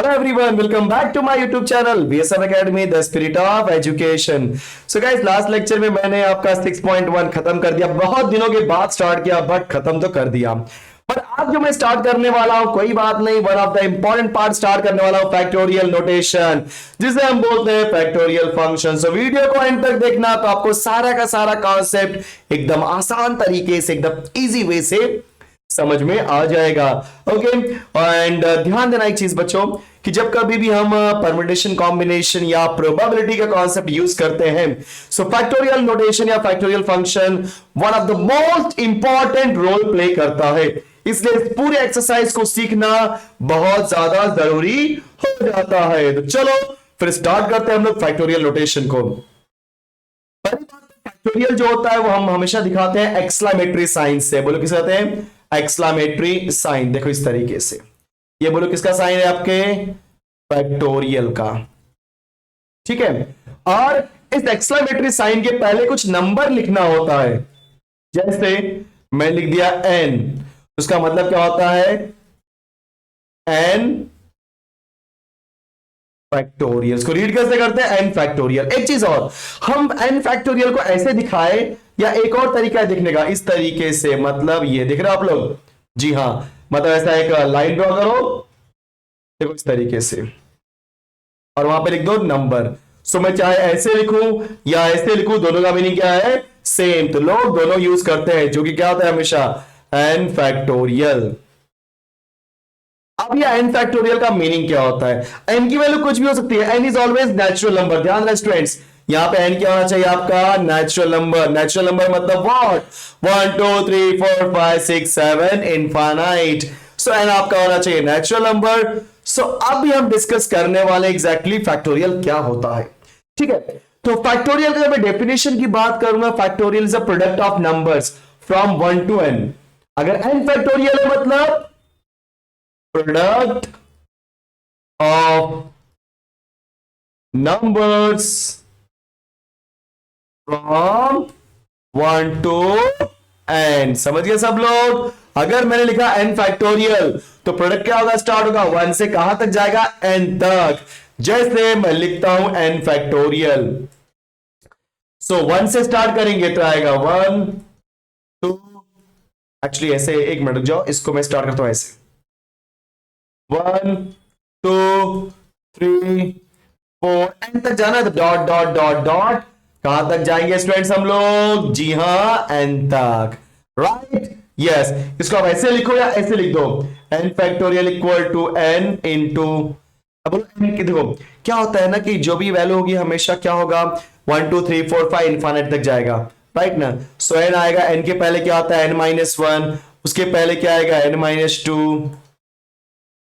Hello everyone, welcome back to my YouTube channel VSM Academy, the spirit of education. So guys, last lecture में मैंने आपका 6.1 खत्म कर दिया। बहुत दिनों के बाद स्टार्ट किया बट खत्म तो कर दिया। पर आज जो मैं स्टार्ट करने वाला हूं कोई बात नहीं, one of the important part start करने वाला हूं फैक्टोरियल नोटेशन, जिसे हम बोलते हैं फैक्टोरियल फंक्शन। सो वीडियो को एंड तक देखना तो आपको सारा का सारा कॉन्सेप्ट एकदम आसान तरीके से, एकदम इजी वे से समझ में आ जाएगा। ओके एंड ध्यान देना एक चीज बच्चों कि जब कभी भी हम परम्यूटेशन कॉम्बिनेशन या प्रोबेबिलिटी का कॉन्सेप्ट यूज करते हैं, सो फैक्टोरियल नोटेशन या factorial function one of the most important role play करता है। इसलिए इस पूरे एक्सरसाइज को सीखना बहुत ज्यादा जरूरी हो जाता है। तो चलो फिर स्टार्ट करते हैं हम लोग फैक्टोरियल नोटेशन को। पहली बात, फैक्टोरियल जो होता है वो हम हमेशा दिखाते हैं एक्सक्लेमेटरी साइन से। बोलो किसे कहते हैं? Exclamatory sign. देखो इस तरीके से, ये बोलो किसका साइन है? आपके फैक्टोरियल का। ठीक है, और इस एक्सक्लेमेटरी साइन के पहले कुछ नंबर लिखना होता है। जैसे मैं लिख दिया n, उसका मतलब क्या होता है? n factorial. इसको रीड कैसे करते हैं? n factorial. एक चीज और, हम n फैक्टोरियल को ऐसे दिखाए या एक और तरीका है दिखने का, इस तरीके से। मतलब ये दिख रहा है आप लोग? जी हाँ, मतलब ऐसा एक लाइन ड्रॉ करो, देखो इस तरीके से, और वहां पे लिख दो नंबर। सो मैं चाहे ऐसे लिखूं या ऐसे लिखूं, दोनों का मीनिंग क्या है? सेम। तो लोग दोनों यूज करते हैं, जो कि क्या होता है हमेशा? n factorial. अब ये n फैक्टोरियल का मीनिंग क्या होता है? n की वैल्यू कुछ भी हो सकती है, n is always natural number. ध्यान रहे स्टूडेंट्स, यहां पे n क्या होना चाहिए? आपका नेचुरल नंबर। नेचुरल नंबर मतलब व्हाट? 1 2 3 4 5 6 7 इनफाइनाइट। सो n आपका होना चाहिए नेचुरल नंबर। सो अब हम डिस्कस करने वाले एग्जैक्टली फैक्टोरियल क्या होता है। ठीक है, तो फैक्टोरियल का मैं डेफिनेशन की बात करूंगा, factorial is a product of numbers from 1 to n। अगर n फैक्टोरियल है मतलब product of numbers from 1 to n। समझ गए सब लोग? अगर मैंने लिखा n फैक्टोरियल तो प्रोडक्ट क्या होगा? स्टार्ट होगा 1 से, कहां तक जाएगा? n तक। जैसे मैं लिखता हूं n फैक्टोरियल, सो 1 से स्टार्ट करेंगे तो आएगा 1 2, एक्चुअली ऐसे, एक मिनट रुक जाओ, इसको मैं स्टार्ट करता हूं ऐसे, 1 2 3 4 n तक जाना है। तो डॉट डॉट डॉट डॉट, कहां तक जाएंगे स्टूडेंट्स हम लोग? जी हां, n तक। Right, yes. इसको आप ऐसे लिखो या ऐसे लिख दो, n factorial equal to n into, अब n की देखो क्या होता है ना कि जो भी वैल्यू होगी हमेशा क्या होगा? 1 2 3 4 5 इनफाइनाइट तक जाएगा, राइट ना? सो n आएगा, n के पहले क्या आता है? n-1, उसके पहले क्या आएगा? n-2,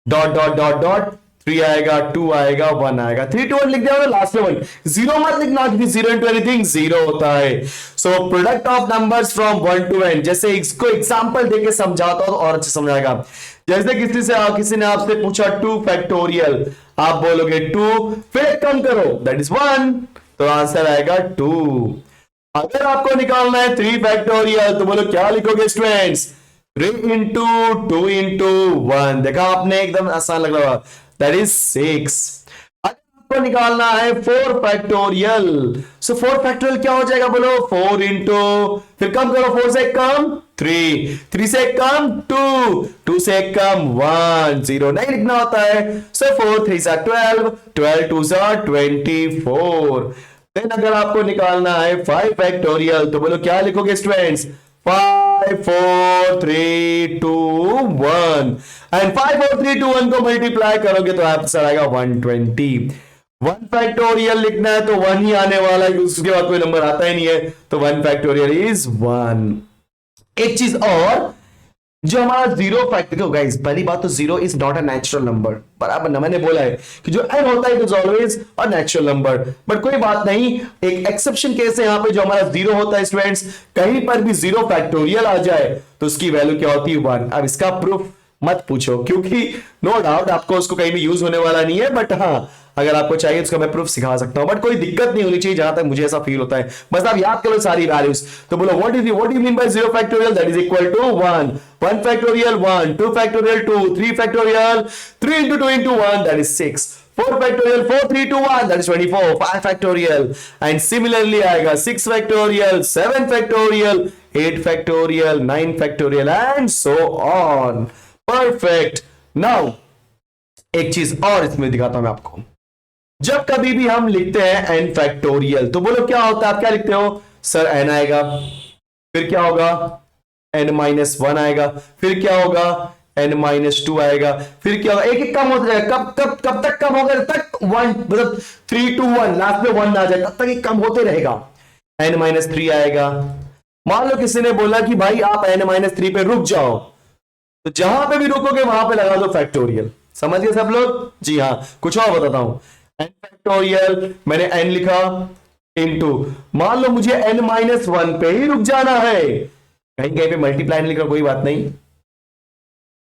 dot dot dot dot, 3 आएगा, 2 आएगा, 1 आएगा। 3 2 1 लिख दिया, लास्ट में 1। जीरो मत लिखना क्योंकि 0 into एनीथिंग 0 होता है। So product of numbers from 1 to n। जैसे इसको एग्जांपल देके समझाता हूं तो और अच्छे समझाएगा। जैसे किसी ने आपसे पूछा 2 फैक्टोरियल, आप बोलोगे 2, फिर कम करो, दैट इज 1, तो आंसर आएगा 2। अगर आपको निकालना है 3 फैक्टोरियल तो बोलो क्या लिखोगे स्टूडेंट्स? 3 into 2 into 1। देखा आपने, एकदम आसान लग रहा है, दैट इज 6। अगर आपको निकालना है 4 फैक्टोरियल, सो 4 फैक्टोरियल क्या हो जाएगा? बोलो 4 इंटू, फिर कम करो, 4 से कम 3, 3 से कम 2, 2 से कम 1, 0 नहीं लिखना होता है। सो 4 3 सा 12, 12 2 सा 24। देन अगर आपको निकालना है 5 फैक्टोरियल तो बोलो क्या लिखोगे स्टूडेंट्स? 5 4 3 2 1, एंड 5 4 3 2 1 को मल्टीप्लाई करोगे तो आंसर आएगा 120। 1 फैक्टोरियल लिखना है तो 1 ही आने वाला है, उसके बाद कोई नंबर आता ही नहीं है, तो 1 फैक्टोरियल इज 1। एक चीज और, जो हमारा जीरो फैक्टर, गाइस पहली बात तो zero is not a natural number. बराबर ना, मैंने बोला है कि जो n होता है it is always a natural number. But कोई बात नहीं, एक एक्सेप्शन केस है यहाँ पे, जो हमारा जीरो होता है स्टूडेंट्स, कहीं पर भी जीरो फैक्टोरियल आ जाए तो उसकी वैल्यू क्या होती है? 1। अब इसका प्रूफ मत पूछो क्योंकि नो डाउट आपको उसको कहीं भी यूज होने वाला नहीं है, बट हाँ अगर आपको चाहिए उसका मैं प्रूफ सिखा सकता हूं, बट कोई दिक्कत नहीं होनी चाहिए जहां तक मुझे ऐसा फील होता है। बस आप याद करो सारी वैल्यूज। तो बोलो what you mean by 0 factorial, that is equal to 1 1 factorial 1 2 factorial 2 3 factorial 3 into 2 into 1 that is 6 4 factorial 4 3 2 1 that is 24 5 factorial and similarly आएगा 6 factorial 7 factorial 8 factorial 9 factorial and so on। perfect। now एक चीज और इसमें दिखाता हूं मैं आपको। जब कभी भी हम लिखते हैं n फैक्टोरियल तो बोलो क्या होता है, आप क्या लिखते हो सर, n आएगा, फिर क्या होगा n-1 आएगा, फिर क्या होगा n-2 आएगा, फिर क्या होगा, एक एक कम होता जाएगा। कब तक कम होगा, तक 1 मतलब 3 to 1 लास्ट में 1 आ जाए तब तक ये कम होते रहेगा। n-3 आएगा। मान लो किसी ने बोला कि भाई आप n-3 पे रुक जाओ, तो जहां पे भी रुकोगे वहां पे लगा दो फैक्टोरियल। समझ गए सब लोग? जी हाँ। कुछ और बताता हूं, n फैक्टोरियल मैंने n लिखा इनटू, मान लो मुझे n-1 पे ही रुक जाना है, कहीं कहीं पे मल्टीप्लाई नहीं लिखा कोई बात नहीं,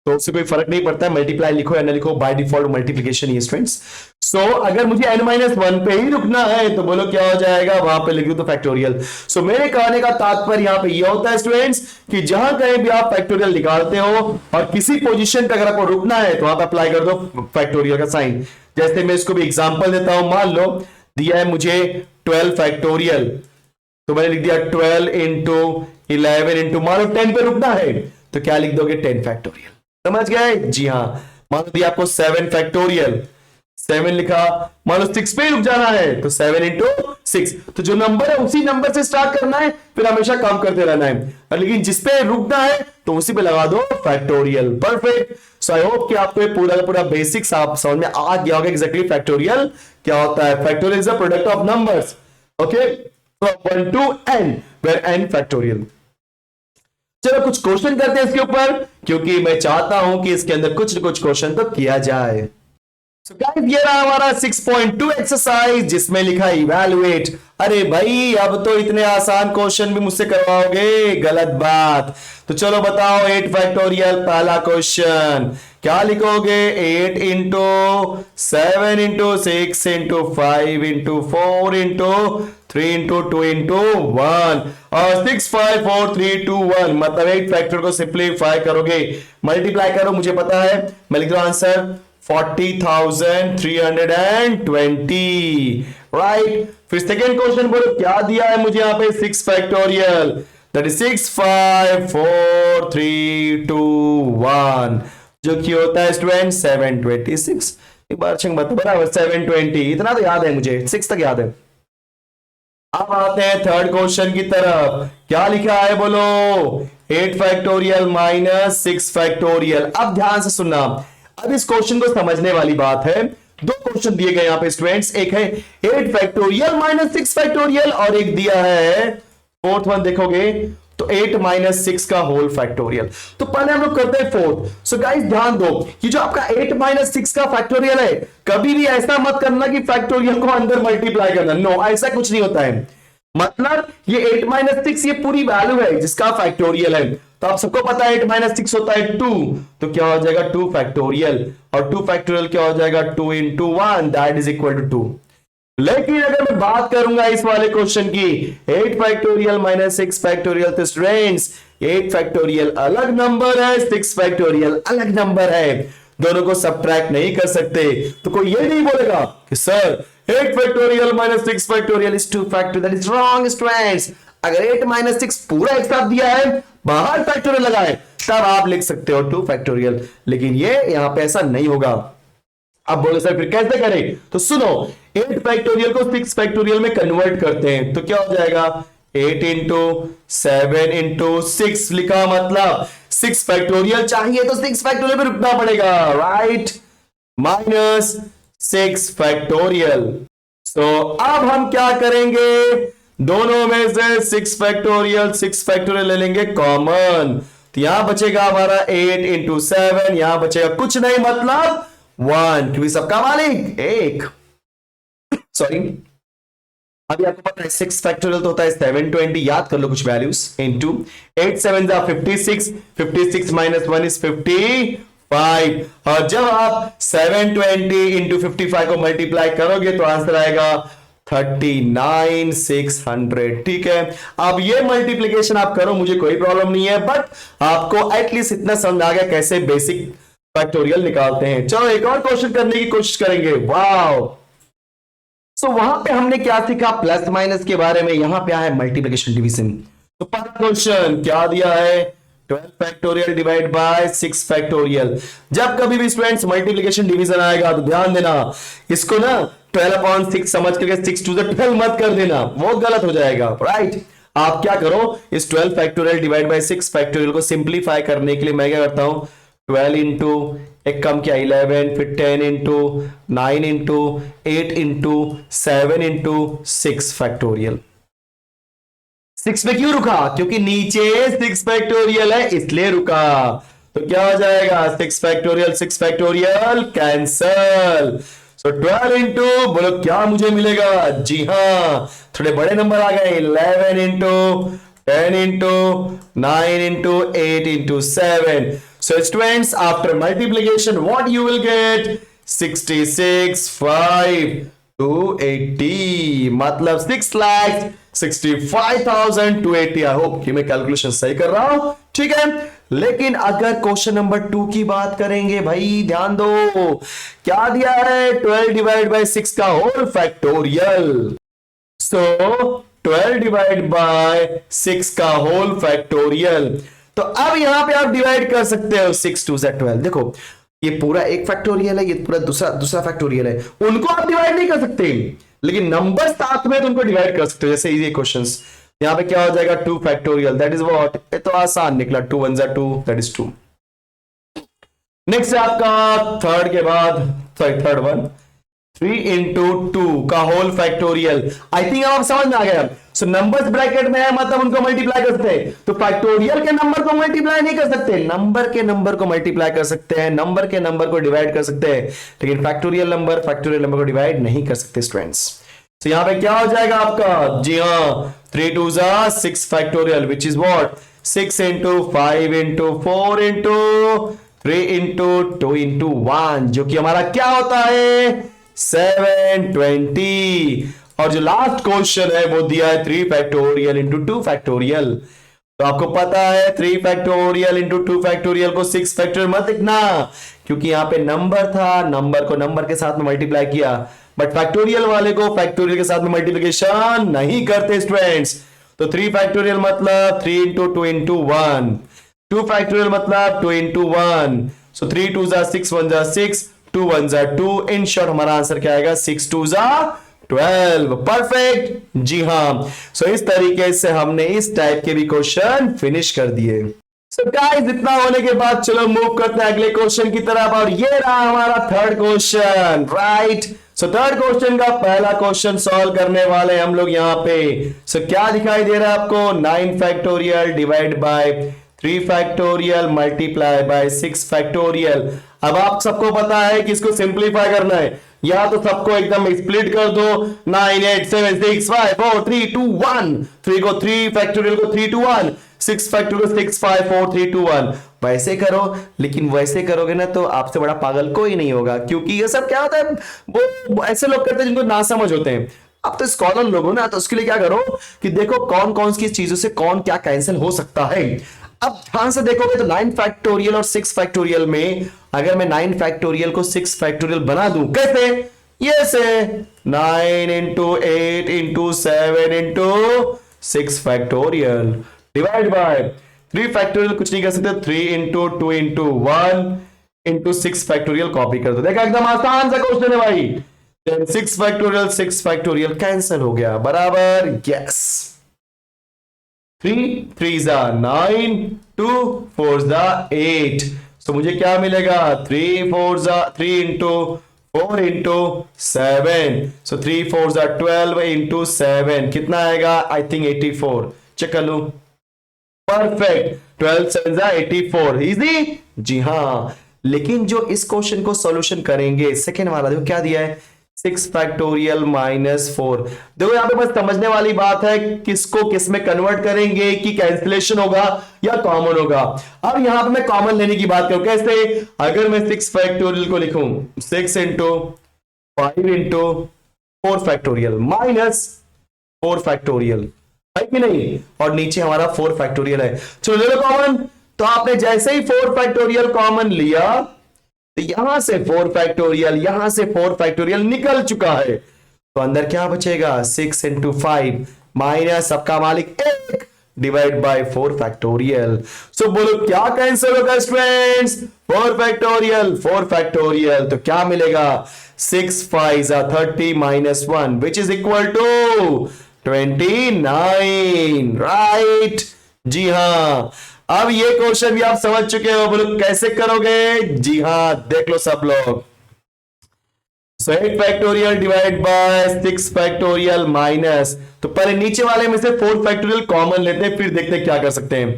तो उससे कोई फर्क नहीं पड़ता है मल्टीप्लाई लिखो या ना लिखो, बाय डिफॉल्ट मल्टीप्लिकेशन ही स्टूडेंट्स। सो अगर मुझे n-1 पे ही रुकना है तो बोलो क्या हो जाएगा, वहां पे लिख दो तो फैक्टोरियल। सो मेरे कहने का तात्पर्य यहां पे ये होता है स्टूडेंट्स कि जहां कहीं भी आप फैक्टोरियल निकालते हो और किसी पोजीशन पे अगर आपको रुकना है तो आप अप्लाई कर दो फैक्टोरियल का साइन। जैसे मैं इसको भी एग्जांपल देता हूं, मान लो दिया है मुझे 12 फैक्टोरियल, तो मैंने लिख दिया 12 इंटू 11 इंटू, मान लो 10 पे रुकना है तो क्या लिख दोगे 10 फैक्टोरियल। समझ गए? जी हाँ। मान लो दिया आपको 7 फैक्टोरियल, 7 लिखा, मान लो 6 पे रुक जाना है तो 7 इंटू 6, तो जो नंबर है उसी नंबर से स्टार्ट करना है, फिर हमेशा कम करते रहना है, लेकिन जिस पे रुकना है तो उसी पे लगा दो factorial. Perfect. So I hope कि आपको ये पूरा का पूरा बेसिक्स आप समझ में आ गया होगा एग्जैक्टली फैक्टोरियल क्या होता है। Factorial is the product of numbers, okay, from 1 to n where n factorial. चलो कुछ क्वेश्चन करते हैं इसके ऊपर, क्योंकि मैं चाहता हूं कि इसके अंदर कुछ न कुछ क्वेश्चन तो किया जाए। So guys, ये रहा हमारा 6.2 एक्सरसाइज जिसमें लिखा इवैल्यूएट। अरे भाई अब तो इतने आसान क्वेश्चन भी मुझसे करवाओगे, गलत बात। तो चलो बताओ 8 फैक्टोरियल पहला क्वेश्चन क्या लिखोगे, 8 into 7 into 6 into 5 into 4 into 3 into 2 into 1 और 6 5 4 3 2 1, मतलब 8 फैक्टर को सिंप्लीफाई करोगे, मल्टीप्लाई करो, मुझे पता है, मैं लिख रहा हूं आंसर 40,320, राइट। फिर सेकेंड क्वेश्चन बोलो क्या दिया है मुझे यहां पे, 6 फैक्टोरियल, दैट इज 6 5 4 3 2 1, जो कि होता है स्टूडेंट 726। एक बार चेक बता, बराबर 720, इतना तो याद है मुझे, 6 तक याद है। अब आते हैं थर्ड क्वेश्चन की तरफ, क्या लिखा है बोलो, 8 फैक्टोरियल माइनस 6 फैक्टोरियल। अब ध्यान से सुनना, अब इस क्वेश्चन को समझने वाली बात है, दो क्वेश्चन दिए गए यहां पे स्टूडेंट्स, एक है 8 फैक्टोरियल माइनस 6 फैक्टोरियल और एक दिया है फोर्थ वन, देखोगे तो 8 माइनस 6 का होल फैक्टोरियल। तो पहले हम लोग करते हैं फोर्थ। सो गाइस ध्यान दो, ये जो आपका 8 माइनस 6 का फैक्टोरियल है, कभी भी ऐसा मत करना कि फैक्टोरियल को अंदर मल्टीप्लाई करना, नो, ऐसा कुछ नहीं होता है। मतलब ये 8 माइनस 6 ये पूरी वैल्यू है जिसका फैक्टोरियल है, तो आप सबको पता है 8 माइनस 6 होता है 2, तो क्या हो जाएगा 2 फैक्टोरियल, और 2 फैक्टोरियल क्या हो जाएगा 2 into 1 that is equal to 2। लेकिन अगर मैं बात करूंगा इस वाले क्वेश्चन की, 8 फैक्टोरियल माइनस 6 फैक्टोरियल, तो स्टूडेंट्स 8 फैक्टोरियल अलग नंबर है, 6 फैक्टोरियल अलग नंबर है, दोनों को सब्ट्रैक्ट नहीं कर सकते। तो कोई ये नहीं बोलेगा कि sir 8 factorial minus 6 factorial is 2 factorial, that is wrong students. अगर 8 माइनस 6 पूरा एक साथ दिया है, बाहर फैक्टोरियल लगाए, तब आप लिख सकते हो 2 फैक्टोरियल, लेकिन ये यहां पे ऐसा नहीं होगा। अब बोले सर फिर कैसे करें, तो सुनो, 8 फैक्टोरियल को 6 फैक्टोरियल में कन्वर्ट करते हैं, तो क्या हो जाएगा 8 इंटू 7 इंटू 6 लिखा, मतलब 6 फैक्टोरियल चाहिए तो 6 फैक्टोरियल पे रुकना पड़ेगा, राइट, माइनस 6 फैक्टोरियल। सो अब हम क्या करेंगे, दोनों में से 6 फैक्टोरियल ले लेंगे कॉमन, तो यहां बचेगा हमारा 8 इंटू 7, यहां बचेगा कुछ नहीं मतलब 1, क्योंकि सबका मालिक एक, सॉरी अभी आपको पता है 6 फैक्टोरियल तो होता है 720, याद कर लो कुछ वैल्यूज, इंटू 8 7 56, 56 माइनस 1 इज 54, 5। और जब आप 720 इंटू 55 को मल्टीप्लाई करोगे तो आंसर आएगा 39,600। ठीक है, अब ये मल्टीप्लीकेशन आप करो, मुझे कोई प्रॉब्लम नहीं है, बट आपको एटलीस्ट इतना समझ आ गया कैसे बेसिक फैक्टोरियल निकालते हैं। चलो एक और क्वेश्चन करने की कोशिश करेंगे। वाओ, सो वहां पे हमने क्या सीखा प्लस माइनस के बारे में, यहां पे है मल्टीप्लीकेशन डिवीजन। तो पहला क्वेश्चन क्या दिया है, 12 फैक्टोरियल डिवाइड बाय 6 फैक्टोरियल। जब कभी भी स्टूडेंट्स मल्टीप्लीकेशन डिवीजन आएगा तो ध्यान देना, इसको ना 12/6 समझ करके 6 टू 12 मत कर देना, वो गलत हो जाएगा। राइट, आप क्या करो, इस 12 फैक्टोरियल डिवाइड बाय 6 फैक्टोरियल को सिंप्लीफाई करने के लिए मैं क्या करता हूं, 12 इंटू एक कम किया 11, फिर 10 into 9 into 8 into 7 into 6 factorial. 6 पे क्यों रुका, क्योंकि नीचे 6 फैक्टोरियल है इसलिए रुका। तो क्या हो जाएगा, 6 फैक्टोरियल 6 फैक्टोरियल कैंसल। सो 12 इंटू बोलो क्या मुझे मिलेगा, जी हां थोड़े बड़े नंबर आ गए, 11 into 10 into 9 into 8 into 7. So students, after multiplication, what you will get? 66,580. मतलब 6,65,280. I hope कि मैं कैलकुलेशन सही कर रहा हूं। ठीक है, लेकिन अगर क्वेश्चन नंबर 2 की बात करेंगे, भाई ध्यान दो, क्या दिया है, 12 डिवाइड बाय 6 का whole factorial. So 12 divide by 6 का होल फैक्टोरियल। तो अब यहां पे आप डिवाइड कर सकते हो, 6 टू 12। देखो ये पूरा एक फैक्टोरियल है, ये पूरा दूसरा फैक्टोरियल है, उनको आप डिवाइड नहीं कर सकते, लेकिन नंबर साथ में तो उनको डिवाइड कर सकते हो। जैसे ये क्वेश्चंस यहां पे क्या हो जाएगा, 2 फैक्टोरियल, दैट इज व्हाट, ये तो आसान निकला, 2 1 2, दैट इज 2। नेक्स्ट है आपका थर्ड के बाद थर्ड वन, 3 इंटू 2 का होल फैक्टोरियल। आई थिंक आप समझ में आ गया। सो नंबर्स ब्रैकेट में है, मतलब उनको मल्टीप्लाई कर सकते हैं। तो फैक्टोरियल के नंबर को मल्टीप्लाई नहीं कर सकते, नंबर के नंबर को मल्टीप्लाई कर सकते हैं, नंबर के नंबर को डिवाइड कर सकते हैं, लेकिन फैक्टोरियल नंबर को डिवाइड नहीं कर सकते स्टूडेंट्स। तो यहां पे क्या हो जाएगा आपका, जी हाँ 3 2 6 factorial, which is what 6 into 5 into 4 into 3 into 2 into 1, जो कि हमारा क्या होता है 720। और जो लास्ट क्वेश्चन है वो दिया है 3 फैक्टोरियल इंटू 2 फैक्टोरियल। तो आपको पता है 3 फैक्टोरियल इंटू 2 फैक्टोरियल को 6 फैक्टोरियल मत लिखना, क्योंकि यहां पे नंबर था, नंबर को नंबर के साथ में मल्टीप्लाई किया, बट फैक्टोरियल वाले को फैक्टोरियल के साथ में मल्टीप्लिकेशन नहीं करते स्टूडेंट्स। तो 3 फैक्टोरियल मतलब 3 इंटू 2 इंटू 1, 2 फैक्टोरियल मतलब 2 इंटू 1। सो 3 2 6 1 6, 2 1 2। इन शॉर्ट हमारा आंसर क्या आएगा, 6 2 12। परफेक्ट, जी हाँ। सो इस तरीके से हमने इस टाइप के भी क्वेश्चन फिनिश कर दिए। सो गाइस इतना होने के बाद चलो मूव करते हैं अगले क्वेश्चन की तरफ, और ये रहा हमारा third question. Right, so third question का पहला क्वेश्चन सॉल्व करने वाले हम लोग यहाँ पे। सो क्या दिखाई दे रहा है आपको, 9 factorial divide by 3 factorial multiply bye 6 factorial. अब आप सबको पता है कि इसको सिंप्लीफाई करना है, या तो सबको एकदम स्प्लिट कर दो, 9 8 7 6 5 4 3 2 1, 3 को 3 फैक्टोरियल को 3 2 1, 6 फैक्टोरियल 6 5 4 3 2 1, वैसे करो। लेकिन वैसे करोगे ना तो आपसे बड़ा पागल कोई नहीं होगा, क्योंकि ये सब क्या होता है, वो ऐसे लोग करते हैं जिनको ना समझ होते हैं। अब तो स्कॉलर लोग हो ना, तो उसके लिए क्या करो कि देखो कौन कौन सी चीजों से कौन क्या कैंसिल हो सकता है। अब ध्यान से देखोगे तो 9 फैक्टोरियल और 6 फैक्टोरियल में अगर मैं 9 फैक्टोरियल को 6 फैक्टोरियल बना दूं, कैसे, ये से 9 into 8 into 7 into 6 factorial divide by 3 factorial, कुछ नहीं कर सकते, 3 into 2 into 1 into 6 factorial copy कर दो। देखा एकदम आसान सा क्वेश्चन है भाई। 6 फैक्टोरियल कैंसिल हो गया, बराबर, यस। 3 3 9, 2 4 8। तो मुझे क्या मिलेगा, 3 इंटू 4 इंटू 7, सो 3 4 12 इंटू 7 कितना आएगा, आई थिंक 84। चेक कर लो, परफेक्ट, 12 7 84, इजी, जी हाँ। लेकिन जो इस क्वेश्चन को सॉल्यूशन करेंगे, सेकेंड वाला देखो क्या दिया है, 6 फैक्टोरियल माइनस 4। देखो यहां पे बस समझने वाली बात है किसको किस में कन्वर्ट करेंगे, कि कैंसिलेशन होगा या कॉमन होगा। अब यहां पे मैं कॉमन लेने की बात करूं, कैसे? अगर मैं 6 फैक्टोरियल को लिखूं 6 into 5 into 4 factorial minus 4 factorial, है कि नहीं, और नीचे हमारा 4 फैक्टोरियल है। चलो ले लो कॉमन। तो आपने जैसे ही 4 फैक्टोरियल कॉमन लिया तो यहां से 4 फैक्टोरियल, यहां से 4 फैक्टोरियल निकल चुका है, तो अंदर क्या बचेगा? 6 इंटू 5 माइनस सबका मालिक 1 डिवाइड बाय 4 फैक्टोरियल। सो बोलो क्या कैंसिल होगा स्टूडेंट्स? 4 फैक्टोरियल 4 फैक्टोरियल, तो क्या मिलेगा? 6 5 30 minus 1 which is equal to 29, right? जी हां। अब ये क्वेश्चन भी आप समझ चुके हो, बोलो कैसे करोगे? जी हां, देख लो सब लोग। सो 8 factorial divide by 6 factorial minus, तो पहले नीचे वाले में से 4 फैक्टोरियल कॉमन लेते हैं, फिर देखते हैं क्या कर सकते हैं।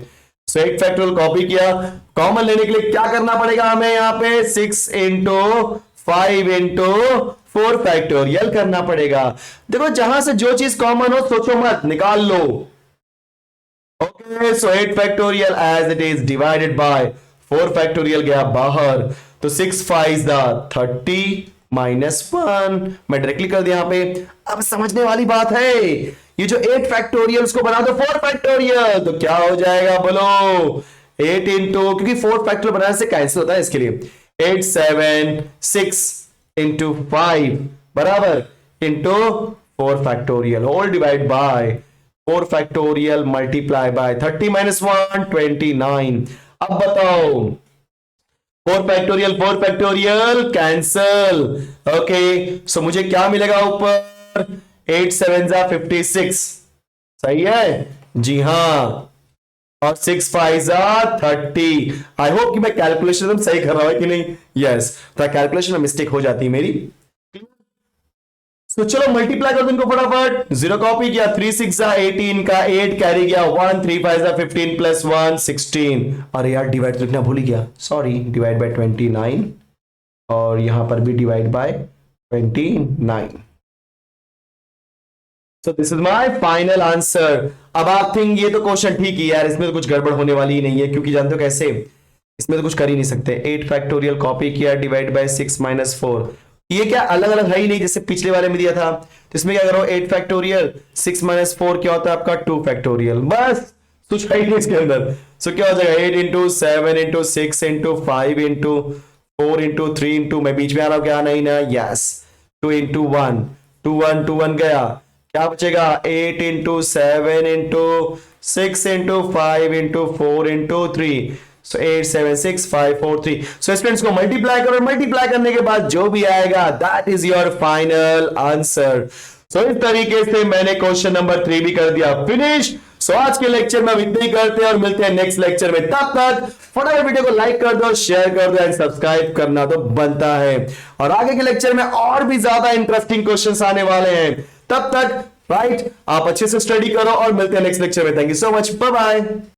सो 8 फैक्टोरियल कॉपी किया, कॉमन लेने के लिए क्या करना पड़ेगा हमें? यहां पे 6 इंटू 5 इंटू 4 फैक्टोरियल करना पड़ेगा। देखो जहां से जो चीज कॉमन हो सोचो मत, निकाल लो। Okay, so 8 factorial as it is divided by 4 factorial गया बाहर, तो 6 5 30 माइनस 1 मैं डायरेक्टली कर दिया यहां पे। अब समझने वाली बात है, ये जो 8 फैक्टोरियल को बना दो 4 फैक्टोरियल, तो क्या हो जाएगा बोलो? 8 इंटू, क्योंकि 4 फैक्टोरियल बनाने से कैंसिल होता है इसके लिए, 8 7 6 इंटू 5 बराबर into 4 factorial whole divide by 4 factorial multiply by 30 minus 1 29। अब बताओ 4 फैक्टोरियल कैंसल। ओके, सो मुझे क्या मिलेगा ऊपर? 8 7 56, सही है? जी हां, और 6 5 30। आई होप कि मैं कैलकुलेशन एकदम सही कर रहा हूं कि नहीं? यस, तो कैलकुलेशन में मिस्टेक हो जाती है मेरी। तो चलो मल्टीप्लाई कर दो इनको फटाफट। 0 कॉपी किया, 3 6 18 का 8 कैरी गया 1, 3 5 15 प्लस 1 16। अरे यार डिवाइड तो लिखना भूल ही गया, सॉरी। डिवाइड बाय 29 और यहां पर भी divide by 29। So this is my final answer. अब आप थिंक ये तो क्वेश्चन ठीक ही यार, इसमें तो कुछ गड़बड़ होने वाली ही नहीं है, क्योंकि जानते हो कैसे, इसमें तो कुछ कर ही नहीं सकते। 8 फैक्टोरियल कॉपी किया डिवाइड बाय 6 माइनस 4, ये क्या अलग अलग है ही नहीं जैसे पिछले वाले में दिया था। तो इसमें क्या करो, 8 फैक्टोरियल 6 माइनस 4 क्या होता है आपका 2 फैक्टोरियल, बस कुछ है ही नहीं इसके अंदर। सो क्या हो जाएगा 8 into 7 into 6 into 5 into 4 into 3 into, मैं बीच में आ रहा हूं क्या? नहीं ना, यस, 2 इंटू 1 2 1 2 1 गया, क्या बचेगा? 8 into 7 into 6 into 5 into 4 into 3, so 8 7 6 5 4 3। So students को मल्टीप्लाई करो, मल्टीप्लाई करने के बाद जो भी आएगा that is your final answer. सो इस तरीके से मैंने क्वेश्चन नंबर 3 भी कर दिया फिनिश। सो आज के लेक्चर में इतना ही करते हैं और मिलते हैं नेक्स्ट लेक्चर में। तब तक फटाफट वीडियो को लाइक कर दो, शेयर कर दो एंड सब्सक्राइब करना तो बनता है। और आगे के लेक्चर में और भी ज्यादा इंटरेस्टिंग क्वेश्चंस आने वाले हैं। तब तक राइट, आप अच्छे से स्टडी करो और मिलते हैं नेक्स्ट लेक्चर में। Thank you so much, bye bye.